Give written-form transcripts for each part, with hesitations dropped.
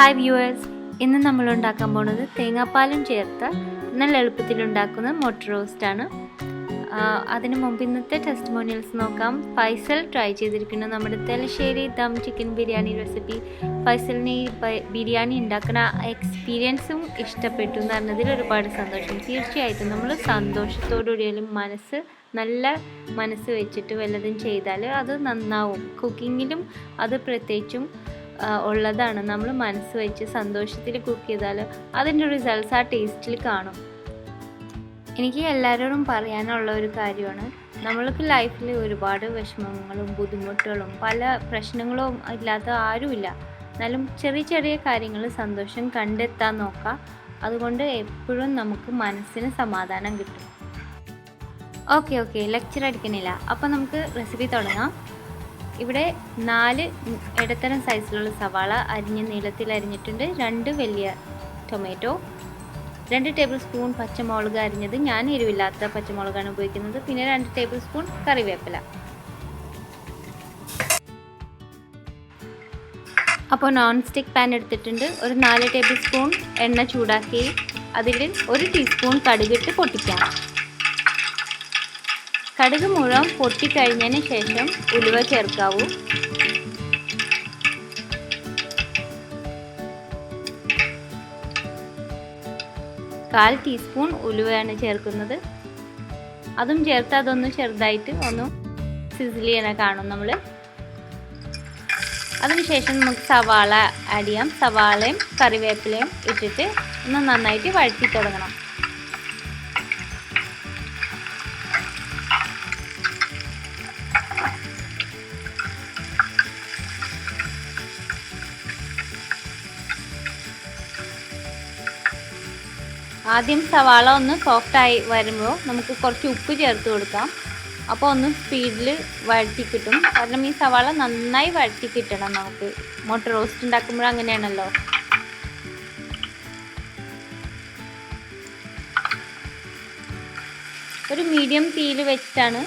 Hi viewers, ഇന്ന് നമ്മൾ ഉണ്ടാക്കാൻ പോകുന്നത് തേങ്ങാപ്പാലും ചേർത്ത് നല്ല എളുപ്പത്തിൽ ഉണ്ടാക്കുന്ന മുട്ട റോസ്റ്റാണ്. അതിനു മുമ്പ് ഇന്നത്തെ ടെസ്റ്റിമോണിയൽസ് നോക്കാം. ഫൈസൽ ട്രൈ ചെയ്തിരിക്കുന്ന നമ്മുടെ തലശ്ശേരി ദം ചിക്കൻ ബിരിയാണി റെസിപ്പി. ഫൈസലിന് ഈ ബിരിയാണി ഉണ്ടാക്കുന്ന എക്സ്പീരിയൻസും ഇഷ്ടപ്പെട്ടു എന്ന് പറഞ്ഞതിൽ ഒരുപാട് സന്തോഷം. തീർച്ചയായിട്ടും നമ്മൾ സന്തോഷത്തോടുകൂടിയാലും നല്ല മനസ്സ് വെച്ചിട്ട് വല്ലതും ചെയ്താൽ അത് നന്നാവും. കുക്കിങ്ങിലും അത് പ്രത്യേകിച്ചും ഉള്ളതാണ്. നമ്മൾ മനസ്സ് വെച്ച് സന്തോഷത്തിൽ കുക്ക് ചെയ്താൽ അതിൻ്റെ റിസൾട്ട്സ് ആ ടേസ്റ്റിൽ കാണും. എനിക്ക് എല്ലാവരോടും പറയാനുള്ള ഒരു കാര്യമാണ്, നമ്മൾക്ക് ലൈഫിൽ ഒരുപാട് വിഷമങ്ങളും ബുദ്ധിമുട്ടുകളും പല പ്രശ്നങ്ങളും ഇല്ലാത്ത ആരുമില്ല. എന്നാലും ചെറിയ ചെറിയ കാര്യങ്ങൾ സന്തോഷം കണ്ടെത്താൻ നോക്കാം. അതുകൊണ്ട് എപ്പോഴും നമുക്ക് മനസ്സിന് സമാധാനം കിട്ടും. ഓക്കെ ലെക്ചർ അടിക്കണില്ല. അപ്പോൾ നമുക്ക് റെസിപ്പി തുടങ്ങാം. ഇവിടെ 4 ഇടത്തരം സൈസിലുള്ള സവാള നീളത്തിൽ അരിഞ്ഞിട്ടുണ്ട്, 2 വലിയ ടൊമാറ്റോ, 2 ടേബിൾ സ്പൂൺ പച്ചമുളക് അരിഞ്ഞത്, ഞാൻ എരിവില്ലാത്ത പച്ചമുളകാണ് ഉപയോഗിക്കുന്നത്, പിന്നെ 2 ടേബിൾ സ്പൂൺ കറിവേപ്പില. അപ്പോൾ നോൺ സ്റ്റിക്ക് പാൻ എടുത്തിട്ടുണ്ട്. ഒരു 4 ടേബിൾ സ്പൂൺ എണ്ണ ചൂടാക്കി അതിൽ 1 ടീസ്പൂൺ കടുകിട്ട് പൊട്ടിക്കാം. കടുക് മുഴുവൻ പൊട്ടിക്കഴിഞ്ഞതിന് ശേഷം ഉലുവ ചേർക്കാവൂ. കാൽ ടീസ്പൂൺ ഉലുവയാണ് ചേർക്കുന്നത്. അതും ചേർത്ത് അതൊന്ന് ചെറുതായിട്ട് ഒന്ന് സിസിൽ ചെയ്യണ കാണും നമ്മൾ. അതിനുശേഷം നമുക്ക് സവാള ആഡ് ചെയ്യാം. സവാളയും കറിവേപ്പിലയും ഇട്ടിട്ട് ഒന്ന് നന്നായിട്ട് വഴറ്റി തുടങ്ങണം. ആദ്യം സവാള ഒന്ന് സോഫ്റ്റായി വരുമ്പോൾ നമുക്ക് കുറച്ച് ഉപ്പ് ചേർത്ത് കൊടുക്കാം. അപ്പോൾ ഒന്ന് സ്പീഡിൽ വഴറ്റി കിട്ടും. കാരണം ഈ സവാള നന്നായി വഴറ്റി കിട്ടണം. നമുക്ക് മുട്ട റോസ്റ്റ് ഉണ്ടാക്കുമ്പോൾ അങ്ങനെയാണല്ലോ. ഒരു മീഡിയം തീയിൽ വെച്ചിട്ടാണ്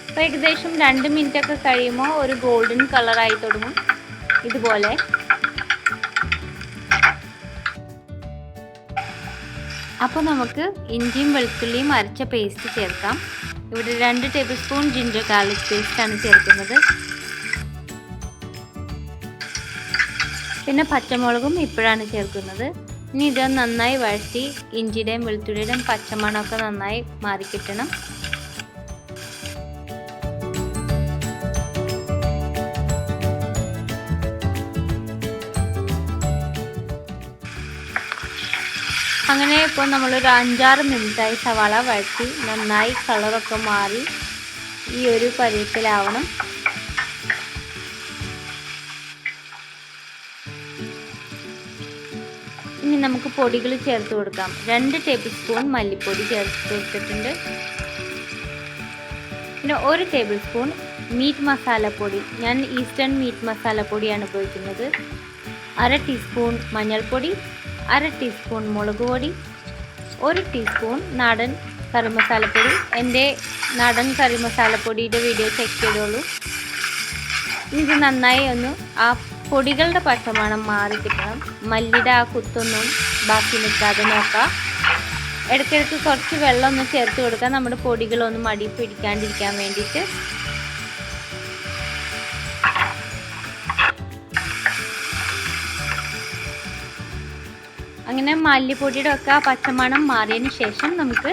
അപ്പോൾ ഏകദേശം 2 മിനിറ്റ് ഒക്കെ കഴിയുമ്പോൾ ഒരു ഗോൾഡൻ കളറായി തുടങ്ങും ഇതുപോലെ. അപ്പോൾ നമുക്ക് ഇഞ്ചിയും വെളുത്തുള്ളിയും അരച്ച പേസ്റ്റ് ചേർക്കാം. ഇവിടെ 2 ടേബിൾ സ്പൂൺ ജിഞ്ചർ ഗാർലിക് പേസ്റ്റാണ് ചേർക്കുന്നത്. പിന്നെ പച്ചമുളകും ഇപ്പോഴാണ് ചേർക്കുന്നത്. ഇനി ഇത് നന്നായി വഴറ്റി ഇഞ്ചിയുടെയും വെളുത്തുള്ളിയുടെയും പച്ചമണമൊക്കെ നന്നായി മാറിക്കിട്ടണം. അങ്ങനെ ഇപ്പോൾ നമ്മളൊരു 5-6 മിനിറ്റായി സവാള വഴറ്റി നന്നായി കളറൊക്കെ മാറി ഈ ഒരു പരുവത്തിലാവണം. ഇനി നമുക്ക് പൊടികൾ ചേർത്ത് കൊടുക്കാം. 2 ടേബിൾ സ്പൂൺ മല്ലിപ്പൊടി ചേർത്ത് കൊടുത്തിട്ടുണ്ട്. പിന്നെ 1 ടേബിൾ സ്പൂൺ മീറ്റ് മസാലപ്പൊടി, ഞാൻ ഈസ്റ്റേൺ മീറ്റ് മസാലപ്പൊടിയാണ് ഉപയോഗിക്കുന്നത്. 1/2 ടീസ്പൂൺ മഞ്ഞൾപ്പൊടി, 1/2 ടീസ്പൂൺ മുളക് പൊടി, 1 ടീസ്പൂൺ നാടൻ കറി മസാലപ്പൊടി. എൻ്റെ നാടൻ കറി മസാലപ്പൊടിയുടെ വീഡിയോ ചെക്ക് ചെയ്തോളൂ. ഇത് നന്നായി ഒന്ന് ആ പൊടികളുടെ പച്ചമണം മാറി കിട്ടണം. മല്ലിയുടെ ആ കുത്തൊന്നും ബാക്കി നിൽക്കാതെ നോക്കാം. ഇടയ്ക്കിടയ്ക്ക് കുറച്ച് വെള്ളം ഒന്ന് ചേർത്ത് കൊടുക്കാം, നമ്മുടെ പൊടികളൊന്നും മടി പിടിക്കാണ്ടിരിക്കാൻ വേണ്ടിയിട്ട്. അങ്ങനെ മല്ലിപ്പൊടിയുടെ ഒക്കെ ആ പച്ചമണം മാറിയതിന് ശേഷം നമുക്ക്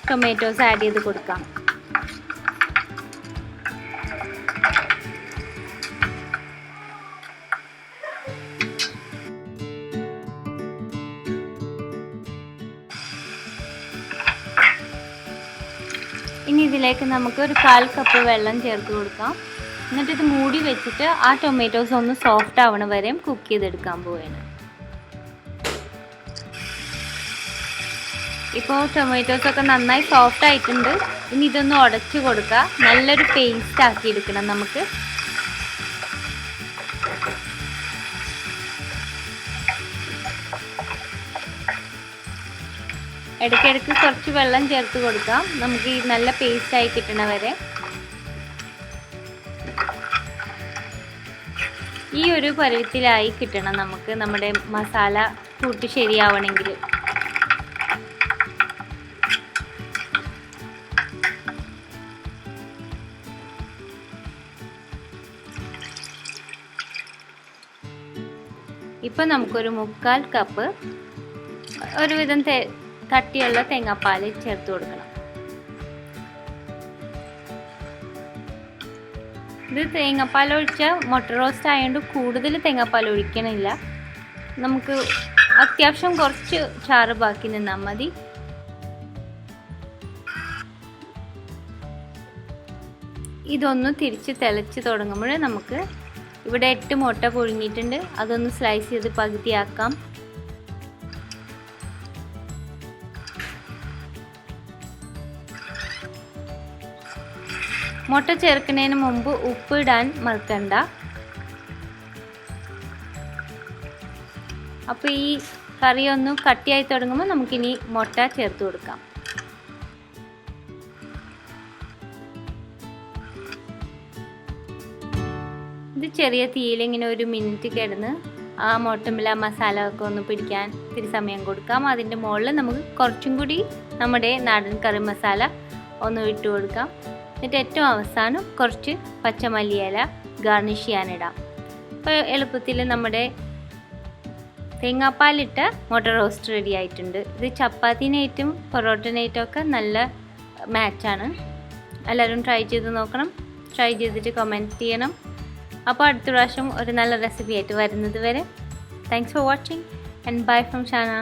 ടൊമാറ്റോസ് ആഡ് ചെയ്ത് കൊടുക്കാം. ഇനി ഇതിലേക്ക് നമുക്ക് ഒരു 1/4 കപ്പ് വെള്ളം ചേർത്ത് കൊടുക്കാം. എന്നിട്ട് ഇത് മൂടി വെച്ചിട്ട് ആ ടൊമാറ്റോസ് ഒന്ന് സോഫ്റ്റ് ആവണ വരെയും കുക്ക് ചെയ്തെടുക്കാൻ പോവുകയാണ്. ഇപ്പോൾ ടൊമാറ്റോസൊക്കെ നന്നായി സോഫ്റ്റ് ആയിട്ടുണ്ട്. ഇനി ഇതൊന്ന് ഉടച്ചു കൊടുക്കുക. നല്ലൊരു പേസ്റ്റ് ആക്കി എടുക്കണം നമുക്ക്. ഇടയ്ക്കിടയ്ക്ക് കുറച്ച് വെള്ളം ചേർത്ത് കൊടുക്കാം, നമുക്ക് ഈ നല്ല പേസ്റ്റായി കിട്ടണ വരെ. ഈ ഒരു പരുവത്തിലായി കിട്ടണം നമുക്ക് നമ്മുടെ മസാല കൂട്ടി ശരിയാവണമെങ്കിൽ. ഇപ്പം നമുക്കൊരു 3/4 കപ്പ് ഒരുവിധം കട്ടിയുള്ള തേങ്ങാപ്പാൽ ചേർത്ത് കൊടുക്കണം. ഇത് തേങ്ങാപ്പാൽ ഒഴിച്ച മുട്ട റോസ്റ്റ് ആയതുകൊണ്ട് കൂടുതൽ തേങ്ങാപ്പാൽ ഒഴിക്കണില്ല, നമുക്ക് അത്യാവശ്യം കുറച്ച് ചാറ് ബാക്കി നിന്നാൽ മതി. ഇതൊന്ന് തിരിച്ച് തിളച്ച് തുടങ്ങുമ്പോൾ നമുക്ക് ഇവിടെ 8 മുട്ട പുഴുങ്ങിയിട്ടുണ്ട്, അതൊന്ന് സ്ലൈസ് ചെയ്ത് പകുതിയാക്കാം. മുട്ട ചേർക്കുന്നതിന് മുമ്പ് ഉപ്പ് ഇടാൻ മറക്കണ്ട. അപ്പോൾ ഈ കറി ഒന്ന് കട്ടിയായി തുടങ്ങുമ്പോൾ നമുക്കിനി മുട്ട ചേർത്ത് കൊടുക്കാം. ഇത് ചെറിയ തീയിൽ ഇങ്ങനെ 1 മിനിറ്റ് കിടന്ന് ആ മുട്ടമില്ല മസാല ഒക്കെ ഒന്ന് പിടിക്കാൻ ഇത്തിരി സമയം കൊടുക്കാം. അതിൻ്റെ മുകളിൽ നമുക്ക് കുറച്ചും കൂടി നമ്മുടെ നാടൻ കറി മസാല ഒന്ന് ഇട്ട് കൊടുക്കാം. എന്നിട്ട് ഏറ്റവും അവസാനം കുറച്ച് പച്ചമല്ലിയില ഗാർണിഷ് ചെയ്യാനിടാം. അപ്പോൾ എളുപ്പത്തിൽ നമ്മുടെ തേങ്ങാപ്പാലിട്ട മുട്ട റോസ്റ്റ് റെഡി ആയിട്ടുണ്ട്. ഇത് ചപ്പാത്തിനായിട്ടും പൊറോട്ടനായിട്ടും ഒക്കെ നല്ല മാച്ചാണ്. എല്ലാവരും ട്രൈ ചെയ്ത് നോക്കണം. ട്രൈ ചെയ്തിട്ട് കമൻറ്റ് ചെയ്യണം. അപ്പോൾ അടുത്ത പ്രാവശ്യം ഒരു നല്ല റെസിപ്പി ആയിട്ട് വരുന്നത് വരെ thanks for watching and bye from Shana.